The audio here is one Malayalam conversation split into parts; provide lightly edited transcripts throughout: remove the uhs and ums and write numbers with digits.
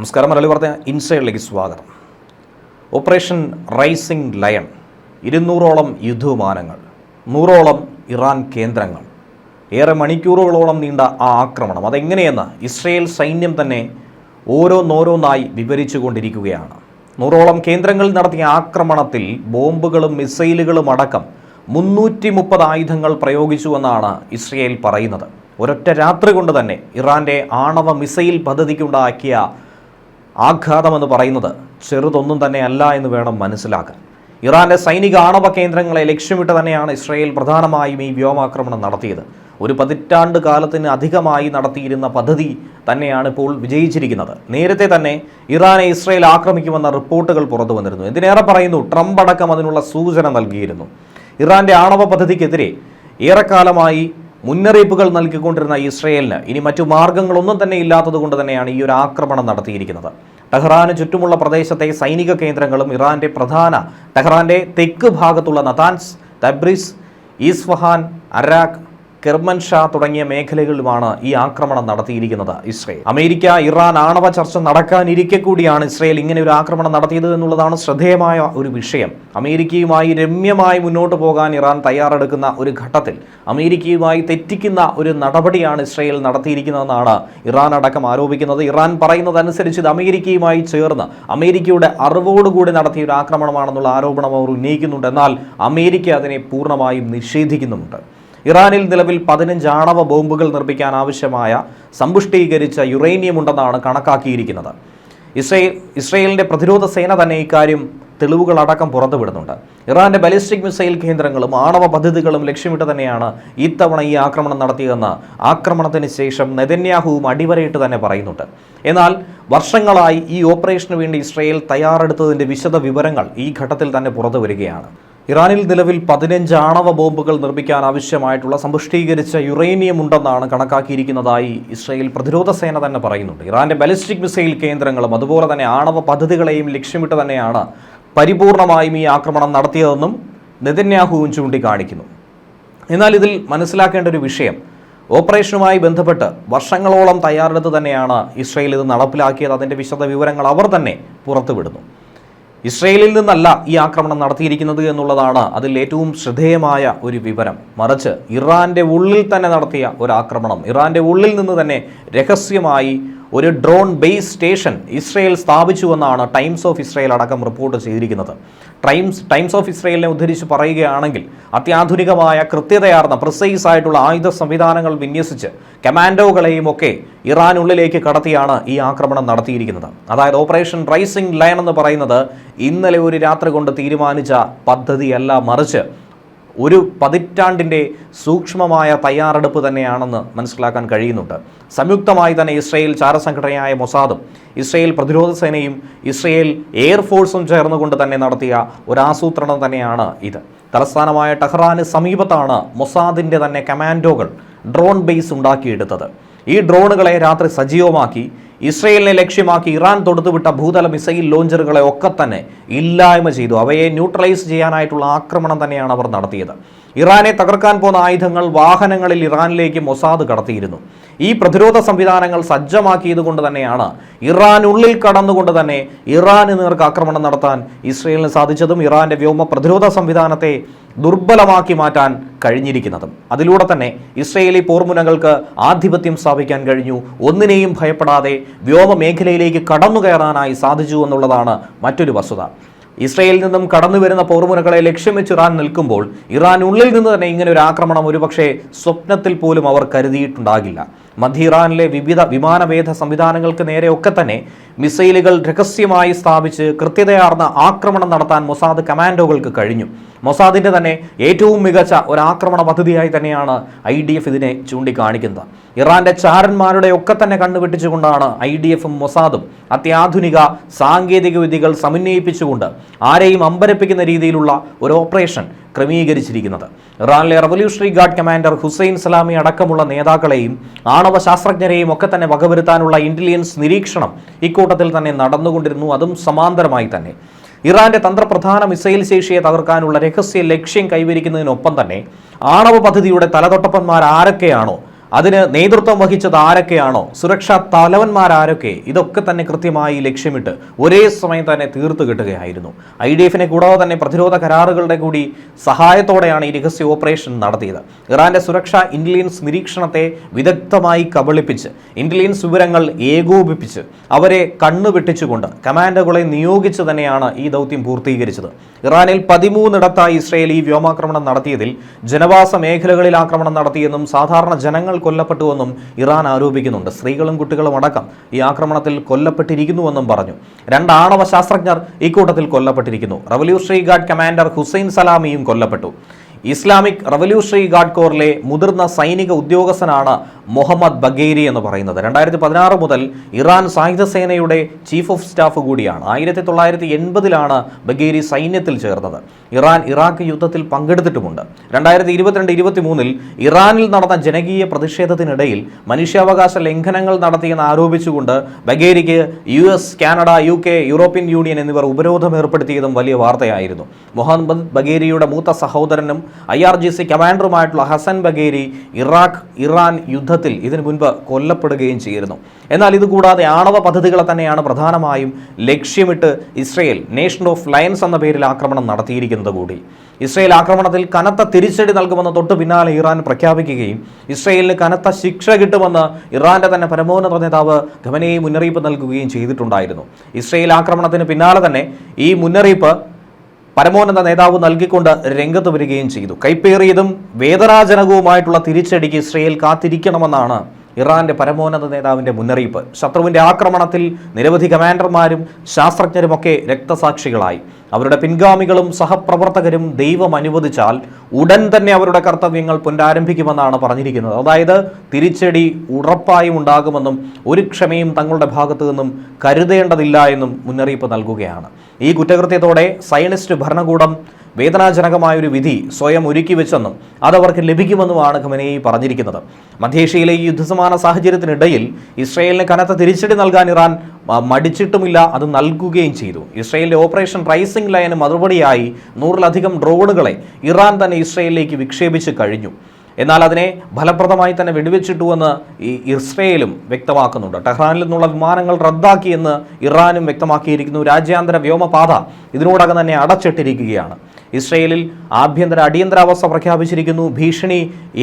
നമസ്കാരം. മലയാളി വാർത്ത ഇൻസൈഡിലേക്ക് സ്വാഗതം. ഓപ്പറേഷൻ റൈസിംഗ് ലയൺ, 200ഓളം യുദ്ധവിമാനങ്ങൾ, 100ഓളം ഇറാൻ കേന്ദ്രങ്ങൾ, ഏറെ മണിക്കൂറുകളോളം നീണ്ട ആ ആക്രമണം അതെങ്ങനെയെന്ന് ഇസ്രയേൽ സൈന്യം തന്നെ ഓരോന്നോരോന്നായി വിവരിച്ചു കൊണ്ടിരിക്കുകയാണ്. 100ഓളം കേന്ദ്രങ്ങളിൽ നടത്തിയ ആക്രമണത്തിൽ ബോംബുകളും മിസൈലുകളും അടക്കം 330 ആയുധങ്ങൾ പ്രയോഗിച്ചുവെന്നാണ് ഇസ്രയേൽ പറയുന്നത്. ഒരൊറ്റ രാത്രി കൊണ്ട് തന്നെ ഇറാൻ്റെ ആണവ മിസൈൽ പദ്ധതിക്കുണ്ടാക്കിയ ആഘാതമെന്ന് പറയുന്നത് ചെറുതൊന്നും തന്നെ അല്ല എന്ന് വേണം മനസ്സിലാക്കാൻ. ഇറാൻ്റെ സൈനിക ആണവ കേന്ദ്രങ്ങളെ ലക്ഷ്യമിട്ട് തന്നെയാണ് ഇസ്രയേൽ പ്രധാനമായും ഈ വ്യോമാക്രമണം നടത്തിയത്. ഒരു പതിറ്റാണ്ട് കാലത്തിന് അധികമായി നടത്തിയിരുന്ന പദ്ധതി തന്നെയാണ് ഇപ്പോൾ വിജയിച്ചിരിക്കുന്നത്. നേരത്തെ തന്നെ ഇറാനെ ഇസ്രയേൽ ആക്രമിക്കുമെന്ന റിപ്പോർട്ടുകൾ പുറത്തു വന്നിരുന്നു. എന്തിനേറെ പറയുന്നു, ട്രംപ് അടക്കം അതിനുള്ള സൂചന നൽകിയിരുന്നു. ഇറാൻ്റെ ആണവ പദ്ധതിക്കെതിരെ ഏറെക്കാലമായി മുന്നറിയിപ്പുകൾ നൽകിക്കൊണ്ടിരുന്ന ഇസ്രയേലിന് ഇനി മറ്റു മാർഗങ്ങളൊന്നും തന്നെ ഇല്ലാത്തത് കൊണ്ട് തന്നെയാണ് ഈ ഒരു ആക്രമണം നടത്തിയിരിക്കുന്നത്. ടെഹ്റാന് ചുറ്റുമുള്ള പ്രദേശത്തെ സൈനിക കേന്ദ്രങ്ങളും ടെഹ്റാന്റെ തെക്ക് ഭാഗത്തുള്ള നതാൻസ്, തബ്രിസ്, ഈസ്ഫഹാൻ, അരാഖ്, കെർമൻഷാ തുടങ്ങിയ മേഖലകളിലുമാണ് ഈ ആക്രമണം നടത്തിയിരിക്കുന്നത്. ഇസ്രയേൽ അമേരിക്ക ഇറാൻ ആണവ ചർച്ച നടക്കാനിരിക്കെ കൂടിയാണ് ഇസ്രയേൽ ഇങ്ങനെ ഒരു ആക്രമണം നടത്തിയത് എന്നുള്ളതാണ് ശ്രദ്ധേയമായ ഒരു വിഷയം. അമേരിക്കയുമായി രമ്യമായി മുന്നോട്ട് പോകാൻ ഇറാൻ തയ്യാറെടുക്കുന്ന ഒരു ഘട്ടത്തിൽ അമേരിക്കയുമായി തെറ്റിക്കുന്ന ഒരു നടപടിയാണ് ഇസ്രയേൽ നടത്തിയിരിക്കുന്നതെന്നാണ് ഇറാൻ അടക്കം ആരോപിക്കുന്നത്. ഇറാൻ പറയുന്നതനുസരിച്ച് ഇത് അമേരിക്കയുമായി ചേർന്ന് അമേരിക്കയുടെ അറിവോടുകൂടി നടത്തിയ ഒരു ആക്രമണമാണെന്നുള്ള ആരോപണം അവർ ഉന്നയിക്കുന്നുണ്ട്. എന്നാൽ അമേരിക്ക അതിനെ പൂർണ്ണമായും നിഷേധിക്കുന്നുമുണ്ട്. ഇറാനിൽ നിലവിൽ 15 ആണവ ബോംബുകൾ നിർമ്മിക്കാൻ ആവശ്യമായ സമ്പുഷ്ടീകരിച്ച യുറേനിയം ഉണ്ടെന്നാണ് കണക്കാക്കിയിരിക്കുന്നത്. ഇസ്രയേലിൻ്റെ പ്രതിരോധ സേന തന്നെ ഇക്കാര്യം തെളിവുകളടക്കം പുറത്തുവിടുന്നുണ്ട്. ഇറാന്റെ ബാലിസ്റ്റിക് മിസൈൽ കേന്ദ്രങ്ങളും ആണവ പദ്ധതികളും ലക്ഷ്യമിട്ട് തന്നെയാണ് ഇത്തവണ ഈ ആക്രമണം നടത്തിയതെന്ന് ആക്രമണത്തിന് ശേഷം നെതന്യാഹുവും അടിവരയിട്ട് തന്നെ പറയുന്നുണ്ട്. എന്നാൽ വർഷങ്ങളായി ഈ ഓപ്പറേഷന് വേണ്ടി ഇസ്രയേൽ തയ്യാറെടുത്തതിൻ്റെ വിശദ വിവരങ്ങൾ ഈ ഘട്ടത്തിൽ തന്നെ പുറത്തു വരികയാണ്. ഇറാനിൽ നിലവിൽ 15 ആണവ ബോംബുകൾ നിർമ്മിക്കാൻ ആവശ്യമായിട്ടുള്ള സമ്പുഷ്ടീകരിച്ച യുറേനിയം ഉണ്ടെന്നാണ് കണക്കാക്കിയിരിക്കുന്നതായി ഇസ്രയേൽ പ്രതിരോധ സേന തന്നെ പറയുന്നുണ്ട്. ഇറാന്റെ ബാലിസ്റ്റിക് മിസൈൽ കേന്ദ്രങ്ങളും അതുപോലെ തന്നെ ആണവ പദ്ധതികളെയും ലക്ഷ്യമിട്ട് തന്നെയാണ് പരിപൂർണമായും ഈ ആക്രമണം നടത്തിയതെന്നും നെതന്യാഹുവും ചൂണ്ടിക്കാണിക്കുന്നു. എന്നാൽ ഇതിൽ മനസ്സിലാക്കേണ്ട ഒരു വിഷയം, ഓപ്പറേഷനുമായി ബന്ധപ്പെട്ട് വർഷങ്ങളോളം തയ്യാറെടുത്ത് തന്നെയാണ് ഇസ്രയേൽ ഇത് നടപ്പിലാക്കിയത്. അതിൻ്റെ വിശദ വിവരങ്ങൾ അവർ തന്നെ പുറത്തുവിടുന്നു. ഇസ്രയേലിൽ നിന്നല്ല ഈ ആക്രമണം നടത്തിയിരിക്കുന്നത് എന്നുള്ളതാണ് അതിൽ ഏറ്റവും ശ്രദ്ധേയമായ ഒരു വിവരം. മറിച്ച് ഇറാൻ്റെ ഉള്ളിൽ തന്നെ നടത്തിയ ഒരു ആക്രമണം, ഇറാൻ്റെ ഉള്ളിൽ നിന്ന് തന്നെ രഹസ്യമായി ഒരു ഡ്രോൺ ബേസ് സ്റ്റേഷൻ ഇസ്രയേൽ സ്ഥാപിച്ചുവെന്നാണ് ടൈംസ് ഓഫ് ഇസ്രയേൽ അടക്കം റിപ്പോർട്ട് ചെയ്തിരിക്കുന്നത്. ടൈംസ് ഓഫ് ഇസ്രയേലിനെ ഉദ്ധരിച്ച് പറയുകയാണെങ്കിൽ അത്യാധുനികമായ കൃത്യതയാർന്ന പ്രിസൈസ് ആയിട്ടുള്ള ആയുധ സംവിധാനങ്ങൾ വിന്യസിച്ച് കമാൻഡോകളെയും ഒക്കെ ഇറാനുള്ളിലേക്ക് കടത്തിയാണ് ഈ ആക്രമണം നടത്തിയിരിക്കുന്നത്. അതായത് ഓപ്പറേഷൻ റൈസിംഗ് ലയൺ എന്ന് പറയുന്നത് ഇന്നലെ ഒരു രാത്രി കൊണ്ട് തീരുമാനിച്ച പദ്ധതിയല്ല, മറിച്ച് ഒരു പതിറ്റാണ്ടിൻ്റെ സൂക്ഷ്മമായ തയ്യാറെടുപ്പ് തന്നെയാണെന്ന് മനസ്സിലാക്കാൻ കഴിയുന്നുണ്ട്. സംയുക്തമായി തന്നെ ഇസ്രയേൽ ചാരസംഘടനയായ മൊസാദും ഇസ്രയേൽ പ്രതിരോധ സേനയും ഇസ്രയേൽ എയർഫോഴ്സും ചേർന്നുകൊണ്ട് തന്നെ നടത്തിയ ഒരാസൂത്രണം തന്നെയാണ് ഇത്. തലസ്ഥാനമായ ടെഹ്റാന് സമീപത്താണ് മൊസാദിൻ്റെ തന്നെ കമാൻഡോകൾ ഡ്രോൺ ബേസ് ഉണ്ടാക്കിയെടുത്തത്. ഈ ഡ്രോണുകളെ രാത്രി സജീവമാക്കി ഇസ്രയേലിനെ ലക്ഷ്യമാക്കി ഇറാൻ തൊടുത്തുവിട്ട ഭൂതല മിസൈൽ ലോഞ്ചറുകളെ ഒക്കെ തന്നെ ഇല്ലായ്മ ചെയ്തു. അവയെ ന്യൂട്രലൈസ് ചെയ്യാനായിട്ടുള്ള ആക്രമണം തന്നെയാണ് അവർ നടത്തിയത്. ഇറാനെ തകർക്കാൻ പോകുന്ന ആയുധങ്ങൾ വാഹനങ്ങളിൽ ഇറാനിലേക്ക് മൊസാദ് കടത്തിയിരുന്നു. ഈ പ്രതിരോധ സംവിധാനങ്ങൾ സജ്ജമാക്കിയത് കൊണ്ട് തന്നെയാണ് ഇറാനുള്ളിൽ കടന്നുകൊണ്ട് തന്നെ ഇറാന് നേർക്ക് ആക്രമണം നടത്താൻ ഇസ്രയേലിന് സാധിച്ചതും ഇറാന്റെ വ്യോമ പ്രതിരോധ സംവിധാനത്തെ ദുർബലമാക്കി മാറ്റാൻ കഴിഞ്ഞിരിക്കുന്നതും. അതിലൂടെ തന്നെ ഇസ്രയേലി പോർമുനകൾക്ക് ആധിപത്യം സ്ഥാപിക്കാൻ കഴിഞ്ഞു. ഒന്നിനെയും ഭയപ്പെടാതെ വ്യോമ മേഖലയിലേക്ക് കടന്നു കയറാനായി സാധിച്ചു എന്നുള്ളതാണ് മറ്റൊരു വസ്തുത. ഇസ്രയേലിൽ നിന്നും കടന്നു വരുന്ന പോർമുനകളെ ലക്ഷ്യം വെച്ച് ഇറാൻ നിൽക്കുമ്പോൾ ഇറാനുള്ളിൽ നിന്ന് തന്നെ ഇങ്ങനെ ഒരു ആക്രമണം ഒരുപക്ഷെ സ്വപ്നത്തിൽ പോലും അവർ കരുതിയിട്ടുണ്ടാകില്ല. മധ്യ ഇറാനിലെ വിവിധ വിമാനവേധ സംവിധാനങ്ങൾക്ക് നേരെയൊക്കെ തന്നെ മിസൈലുകൾ രഹസ്യമായി സ്ഥാപിച്ച് കൃത്യതയാർന്ന ആക്രമണം നടത്താൻ മൊസാദ് കമാൻഡോകൾക്ക് കഴിഞ്ഞു. മൊസാദിൻ്റെ തന്നെ ഏറ്റവും മികച്ച ഒരു ആക്രമണ പദ്ധതിയായി തന്നെയാണ് IDF ഇതിനെ ചൂണ്ടിക്കാണിക്കുന്നത്. ഇറാന്റെ ചാരന്മാരുടെ ഒക്കെ തന്നെ കണ്ണുവെട്ടിച്ചുകൊണ്ടാണ് IDFും മൊസാദും അത്യാധുനിക സാങ്കേതിക വിദ്യകൾ സമന്വയിപ്പിച്ചുകൊണ്ട് ആരെയും അമ്പരപ്പിക്കുന്ന രീതിയിലുള്ള ഒരു ഓപ്പറേഷൻ ക്രമീകരിച്ചിരിക്കുന്നത്. ഇറാനിലെ revolutionary guard commander Hossein Salami അടക്കമുള്ള നേതാക്കളെയും ആണവ ശാസ്ത്രജ്ഞരെയും ഒക്കെ തന്നെ വകവരുത്താനുള്ള ഇന്റലിജൻസ് നിരീക്ഷണം ഇക്കൂട്ടത്തിൽ തന്നെ നടന്നുകൊണ്ടിരുന്നു. അതും സമാന്തരമായി തന്നെ ഇറാന്റെ തന്ത്രപ്രധാന മിസൈൽ ശേഷിയെ തകർക്കാനുള്ള രഹസ്യ ലക്ഷ്യം കൈവരിക്കുന്നതിനൊപ്പം തന്നെ ആണവ പദ്ധതിയുടെ തലതൊട്ടപ്പന്മാർ ആരൊക്കെയാണോ അതിന് നേതൃത്വം വഹിച്ചത് ആരൊക്കെയാണോ, സുരക്ഷാ തലവന്മാരാരൊക്കെ, ഇതൊക്കെ തന്നെ കൃത്യമായി ലക്ഷ്യമിട്ട് ഒരേ സമയം തന്നെ തീർത്തു കിട്ടുകയായിരുന്നു. IDF കൂടാതെ തന്നെ പ്രതിരോധ കരാറുകളുടെ കൂടി സഹായത്തോടെയാണ് ഈ രഹസ്യ ഓപ്പറേഷൻ നടത്തിയത്. ഇറാന്റെ സുരക്ഷാ ഇന്റലിജൻസ് നിരീക്ഷണത്തെ വിദഗ്ധമായി കബളിപ്പിച്ച്, ഇന്റലിജൻസ് വിവരങ്ങൾ ഏകോപിപ്പിച്ച്, അവരെ കണ്ണുവെട്ടിച്ചുകൊണ്ട് കമാൻഡോകളെ നിയോഗിച്ച് തന്നെയാണ് ഈ ദൗത്യം പൂർത്തീകരിച്ചത്. ഇറാനിൽ 13 ഇസ്രയേൽ ഈ വ്യോമാക്രമണം നടത്തിയതിൽ ജനവാസ മേഖലകളിൽ ആക്രമണം നടത്തിയെന്നും സാധാരണ ജനങ്ങൾ കൊല്ലപ്പെട്ടുവെന്നും ഇറാൻ ആരോപിക്കുന്നുണ്ട്. സ്ത്രീകളും കുട്ടികളും അടക്കം ഈ ആക്രമണത്തിൽ കൊല്ലപ്പെട്ടിരിക്കുന്നുവെന്നും പറഞ്ഞു. 2 ആണവ ശാസ്ത്രജ്ഞർ ഇക്കൂട്ടത്തിൽ കൊല്ലപ്പെട്ടിരിക്കുന്നു. റവല്യൂഷണറി ഗാർഡ് കമാൻഡർ ഹുസൈൻ സലാമിയും കൊല്ലപ്പെട്ടു. ഇസ്ലാമിക് റവല്യൂഷണറി ഗാർഡ് കോറിലെ മുതിർന്ന സൈനിക ഉദ്യോഗസ്ഥനാണ് മുഹമ്മദ് ബഗേരി എന്ന് പറയുന്നത്. 2016 മുതൽ ഇറാൻ സായുധ സേനയുടെ ചീഫ് ഓഫ് സ്റ്റാഫ് കൂടിയാണ്. 1980 ബഗേരി സൈന്യത്തിൽ ചേർന്നത്. ഇറാൻ ഇറാഖ് യുദ്ധത്തിൽ പങ്കെടുത്തിട്ടുമുണ്ട്. 2022-23 ഇറാനിൽ നടന്ന ജനകീയ പ്രതിഷേധത്തിനിടയിൽ മനുഷ്യാവകാശ ലംഘനങ്ങൾ നടത്തിയെന്ന് ആരോപിച്ചുകൊണ്ട് ബഗേരിക്ക് US, Canada, UK, European union എന്നിവർ ഉപരോധം ഏർപ്പെടുത്തിയതും വലിയ വാർത്തയായിരുന്നു. മുഹമ്മദ് ബഗേരിയുടെ മൂത്ത സഹോദരനും IRGC കമാൻഡറുമായിട്ടുള്ള ഹസൻ ബഗേരി ഇറാൻ യുദ്ധത്തിൽ ഇതിനു മുൻപ് കൊല്ലപ്പെടുകയും ചെയ്തിരുന്നു. എന്നാൽ ഇതുകൂടാതെ ആണവ പദ്ധതികളെ തന്നെയാണ് പ്രധാനമായും ലക്ഷ്യമിട്ട് ഇസ്രയേൽ നേഷൻ ഓഫ് ലയൺസ് എന്ന പേരിൽ ആക്രമണം നടത്തിയിരിക്കുന്നത് കൂടി. ഇസ്രയേൽ ആക്രമണത്തിൽ കനത്ത തിരിച്ചടി നൽകുമെന്ന് തൊട്ടു പിന്നാലെ ഇറാൻ പ്രഖ്യാപിക്കുകയും ഇസ്രയേലിന് കനത്ത ശിക്ഷ കിട്ടുമെന്ന് ഇറാന്റെ തന്നെ പരമോന്നത നേതാവ് ഖമനേയി മുന്നറിയിപ്പ് നൽകുകയും ചെയ്തിട്ടുണ്ടായിരുന്നു. ഇസ്രയേൽ ആക്രമണത്തിന് പിന്നാലെ തന്നെ ഈ മുന്നറിയിപ്പ് പരമോന്നത നേതാവ് നൽകിക്കൊണ്ട് രംഗത്ത് വരികയും ചെയ്തു. കൈപ്പേറിയതും വേദനാജനകവുമായിട്ടുള്ള തിരിച്ചടിക്ക് ഇസ്രയേൽ കാത്തിരിക്കണമെന്നാണ് ഇറാന്റെ പരമോന്നത നേതാവിന്റെ മുന്നറിയിപ്പ്. ശത്രുവിന്റെ ആക്രമണത്തിൽ നിരവധി കമാൻഡർമാരും ശാസ്ത്രജ്ഞരുമൊക്കെ രക്തസാക്ഷികളായി. അവരുടെ പിൻഗാമികളും സഹപ്രവർത്തകരും ദൈവം അനുവദിച്ചാൽ ഉടൻ തന്നെ അവരുടെ കർത്തവ്യങ്ങൾ പുനരാരംഭിക്കുമെന്നാണ് പറഞ്ഞിരിക്കുന്നത്. അതായത് തിരിച്ചടി ഉറപ്പായും ഉണ്ടാകുമെന്നും ഒരു ക്ഷമയും തങ്ങളുടെ ഭാഗത്തു നിന്നും കരുതേണ്ടതില്ല എന്നും മുന്നറിയിപ്പ് നൽകുകയാണ്. ഈ കുറ്റകൃത്യത്തോടെ സയനിസ്റ്റ് ഭരണകൂടം വേദനാജനകമായൊരു വിധി സ്വയം ഒരുക്കി വെച്ചെന്നും അതവർക്ക് ലഭിക്കുമെന്നുമാണ് ഖമനേയി പറഞ്ഞിരിക്കുന്നത്. മധ്യേഷ്യയിലെ ഈ യുദ്ധസമാന സാഹചര്യത്തിനിടയിൽ ഇസ്രയേലിന് കനത്ത തിരിച്ചടി നൽകാൻ ഇറാൻ മടിച്ചിട്ടുമില്ല, അത് നൽകുകയും ചെയ്തു. ഇസ്രയേലിന്റെ ഓപ്പറേഷൻ റൈസിംഗ് ലയന് മറുപടിയായി 100-ലധികം ഡ്രോണുകളെ ഇറാൻ തന്നെ ഇസ്രയേലിലേക്ക് വിക്ഷേപിച്ച് കഴിഞ്ഞു. എന്നാൽ അതിനെ ഫലപ്രദമായി തന്നെ വെടിവെച്ചിട്ടുവെന്ന് ഇസ്രയേലും വ്യക്തമാക്കുന്നുണ്ട്. ടെഹ്റാനിൽ നിന്നുള്ള വിമാനങ്ങൾ റദ്ദാക്കിയെന്ന് ഇറാനും വ്യക്തമാക്കിയിരിക്കുന്നു. രാജ്യാന്തര വ്യോമപാത ഇതിനോടകം തന്നെ അടച്ചിട്ടിരിക്കുകയാണ്. ഇസ്രയേലിൽ അടിയന്തരാവസ്ഥ പ്രഖ്യാപിച്ചിരിക്കുന്നു. ഭീഷണി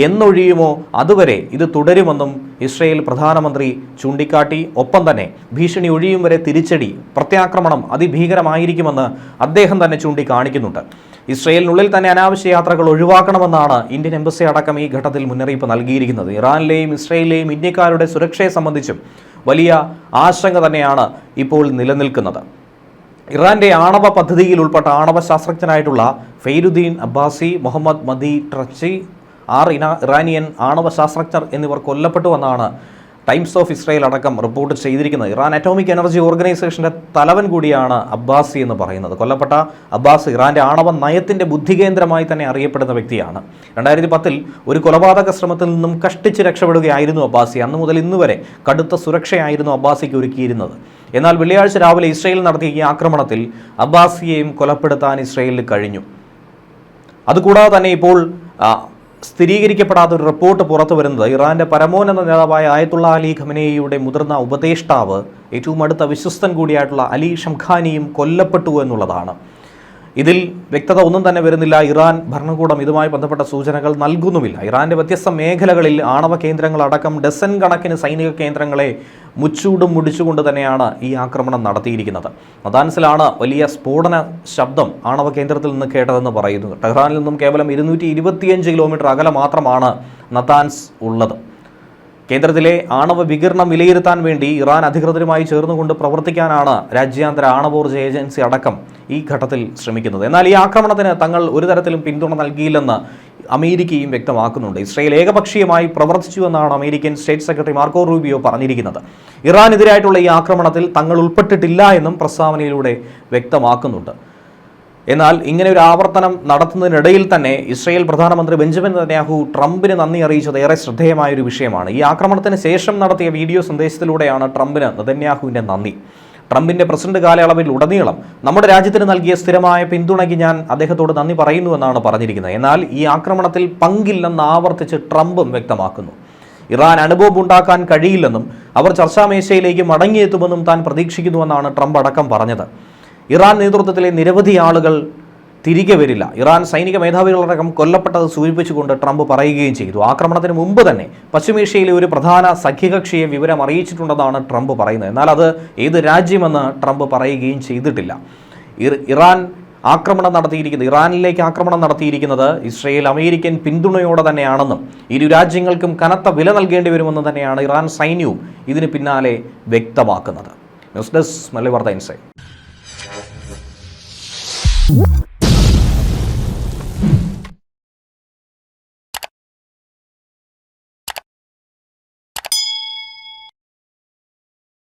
എന്നൊഴിയുമോ അതുവരെ ഇത് തുടരുമെന്നും ഇസ്രയേൽ പ്രധാനമന്ത്രി ചൂണ്ടിക്കാട്ടി. ഒപ്പം തന്നെ ഭീഷണി ഒഴിയും വരെ തിരിച്ചടി, പ്രത്യാക്രമണം അതിഭീകരമായിരിക്കുമെന്ന് അദ്ദേഹം തന്നെ ചൂണ്ടിക്കാണിക്കുന്നുണ്ട്. ഇസ്രയേലിനുള്ളിൽ തന്നെ അനാവശ്യ യാത്രകൾ ഒഴിവാക്കണമെന്നാണ് ഇന്ത്യൻ എംബസി അടക്കം ഈ ഘട്ടത്തിൽ മുന്നറിയിപ്പ് നൽകിയിരിക്കുന്നത്. ഇറാനിലെയും ഇസ്രയേലിലെയും ഇന്ത്യക്കാരുടെ സുരക്ഷയെ സംബന്ധിച്ചും വലിയ ആശങ്ക തന്നെയാണ് ഇപ്പോൾ നിലനിൽക്കുന്നത്. ഇറാന്റെ ആണവ പദ്ധതിയിൽ ഉൾപ്പെട്ട ആണവ ശാസ്ത്രജ്ഞനായിട്ടുള്ള ഫെയ്രുദ്ദീൻ അബ്ബാസി, മുഹമ്മദ് മദി ട്രച്ചി, 6 ഇറാനിയൻ ആണവ ശാസ്ത്രജ്ഞർ എന്നിവർ കൊല്ലപ്പെട്ടുവെന്നാണ് ടൈംസ് ഓഫ് ഇസ്രയേൽ അടക്കം റിപ്പോർട്ട് ചെയ്തിരിക്കുന്നത്. ഇറാൻ അറ്റോമിക് എനർജി ഓർഗനൈസേഷന്റെ തലവൻ കൂടിയാണ് അബ്ബാസി എന്ന് പറയുന്നത്. കൊല്ലപ്പെട്ട അബ്ബാസ് ഇറാന്റെ ആണവ നയത്തിന്റെ ബുദ്ധികേന്ദ്രമായി തന്നെ അറിയപ്പെടുന്ന വ്യക്തിയാണ്. 2010 ഒരു കൊലപാതക ശ്രമത്തിൽ നിന്നും കഷ്ടിച്ച് രക്ഷപ്പെടുകയായിരുന്നു അബ്ബാസി. അന്നു മുതൽ ഇന്ന് വരെ കടുത്ത സുരക്ഷയായിരുന്നു അബ്ബാസിക്ക് ഒരുക്കിയിരുന്നത്. എന്നാൽ വെള്ളിയാഴ്ച രാവിലെ ഇസ്രയേൽ നടത്തിയ ഈ ആക്രമണത്തിൽ അബ്ബാസിയെയും കൊലപ്പെടുത്താൻ ഇസ്രയേലിന് കഴിഞ്ഞു. അതുകൂടാതെ തന്നെ ഇപ്പോൾ സ്ഥിരീകരിക്കപ്പെടാത്ത ഒരു റിപ്പോർട്ട് പുറത്തു വരുന്നത് ഇറാന്റെ പരമോന്നത നേതാവായ ആയത്തുള്ള അലി ഖമനേയിയുടെ മുതിർന്ന ഉപദേഷ്ടാവ്, ഏറ്റവും അടുത്ത വിശ്വസ്തൻ കൂടിയായിട്ടുള്ള അലി ഷംഖാനിയും കൊല്ലപ്പെട്ടു എന്നുള്ളതാണ്. ഇതിൽ വ്യക്തത ഒന്നും തന്നെ വരുന്നില്ല. ഇറാൻ ഭരണകൂടം ഇതുമായി ബന്ധപ്പെട്ട സൂചനകൾ നൽകുന്നുമില്ല. ഇറാന്റെ വ്യത്യസ്ത മേഖലകളിൽ ആണവ കേന്ദ്രങ്ങളടക്കം ഡസൻ കണക്കിന് സൈനിക കേന്ദ്രങ്ങളെ മുച്ചൂടും മുടിച്ചുകൊണ്ട് തന്നെയാണ് ഈ ആക്രമണം നടത്തിയിരിക്കുന്നത്. നതാൻസിലാണ് വലിയ സ്ഫോടന ശബ്ദം ആണവ കേന്ദ്രത്തിൽ നിന്ന് കേട്ടതെന്ന് പറയുന്നു. ടെഹ്റാനിൽ നിന്നും കേവലം 225 കിലോമീറ്റർ അകലെ മാത്രമാണ് നതാൻസ് ഉള്ളത്. കേന്ദ്രത്തിലെ ആണവ വികിരണം വിലയിരുത്താൻ വേണ്ടി ഇറാൻ അധികൃതരുമായി ചേർന്നുകൊണ്ട് പ്രവർത്തിക്കാനാണ് രാജ്യാന്തര ആണവോർജ്ജ ഏജൻസി അടക്കം ഈ ഘട്ടത്തിൽ ശ്രമിക്കുന്നത്. എന്നാൽ ഈ ആക്രമണത്തിന് തങ്ങൾ ഒരു തരത്തിലും പിന്തുണ നൽകിയില്ലെന്ന് അമേരിക്കയും വ്യക്തമാക്കുന്നുണ്ട്. ഇസ്രയേൽ ഏകപക്ഷീയമായി പ്രവർത്തിച്ചുവെന്നാണ് American state secretary Marco Rubio പറഞ്ഞിരിക്കുന്നത്. ഇറാനെതിരായിട്ടുള്ള ഈ ആക്രമണത്തിൽ തങ്ങൾ ഉൾപ്പെട്ടിട്ടില്ല എന്നും പ്രസ്താവനയിലൂടെ വ്യക്തമാക്കുന്നുണ്ട്. എന്നാൽ ഇങ്ങനെ ഒരു ആവർത്തനം നടത്തുന്നതിനിടയിൽ തന്നെ ഇസ്രയേൽ പ്രധാനമന്ത്രി ബെഞ്ചമിൻ നെതന്യാഹു ട്രംപിന് നന്ദി അറിയിച്ചത് ഏറെ ശ്രദ്ധേയമായൊരു വിഷയമാണ്. ഈ ആക്രമണത്തിന് ശേഷം നടത്തിയ വീഡിയോ സന്ദേശത്തിലൂടെയാണ് ട്രംപിന് നെതന്യാഹുവിൻ്റെ നന്ദി. ട്രംപിൻ്റെ പ്രസിഡന്റ് കാലയളവിൽ ഉടനീളം നമ്മുടെ രാജ്യത്തിന് നൽകിയ സ്ഥിരമായ പിന്തുണയ്ക്ക് ഞാൻ അദ്ദേഹത്തോട് നന്ദി പറയുന്നുവെന്നാണ് പറഞ്ഞിരിക്കുന്നത്. എന്നാൽ ഈ ആക്രമണത്തിൽ പങ്കില്ലെന്ന് ആവർത്തിച്ച് ട്രംപും വ്യക്തമാക്കുന്നു. ഇറാൻ അണുബോംബ് ഉണ്ടാക്കാൻ കഴിയില്ലെന്നും അവർ ചർച്ചാമേശയിലേക്ക് മടങ്ങിയെത്തുമെന്നും താൻ പ്രതീക്ഷിക്കുന്നുവെന്നാണ് ട്രംപ് അടക്കം പറഞ്ഞത്. ഇറാൻ നേതൃത്വത്തിലെ നിരവധി ആളുകൾ തിരികെ വരില്ല, ഇറാൻ സൈനിക മേധാവികളടക്കം കൊല്ലപ്പെട്ടത് സൂചിപ്പിച്ചുകൊണ്ട് ട്രംപ് പറയുകയും ചെയ്തു. ആക്രമണത്തിന് മുമ്പ് തന്നെ പശ്ചിമേഷ്യയിലെ ഒരു പ്രധാന സഖ്യകക്ഷിയെ വിവരം അറിയിച്ചിട്ടുണ്ടെന്നാണ് ട്രംപ് പറയുന്നത്. എന്നാൽ അത് ഏത് രാജ്യമെന്ന് ട്രംപ് പറയുകയും ചെയ്തിട്ടില്ല. ഇറാനിലേക്ക് ആക്രമണം നടത്തിയിരിക്കുന്നത് ഇസ്രയേൽ അമേരിക്കൻ പിന്തുണയോടെ തന്നെയാണെന്നും ഇരു രാജ്യങ്ങൾക്കും കനത്ത വില നൽകേണ്ടി വരുമെന്ന് തന്നെയാണ് ഇറാൻ സൈന്യവും ഇതിന് പിന്നാലെ വ്യക്തമാക്കുന്നത്. ന്യൂസ് ഡെസ്ക് മലയാളി വാർത്ത ഇൻസൈറ്റ്.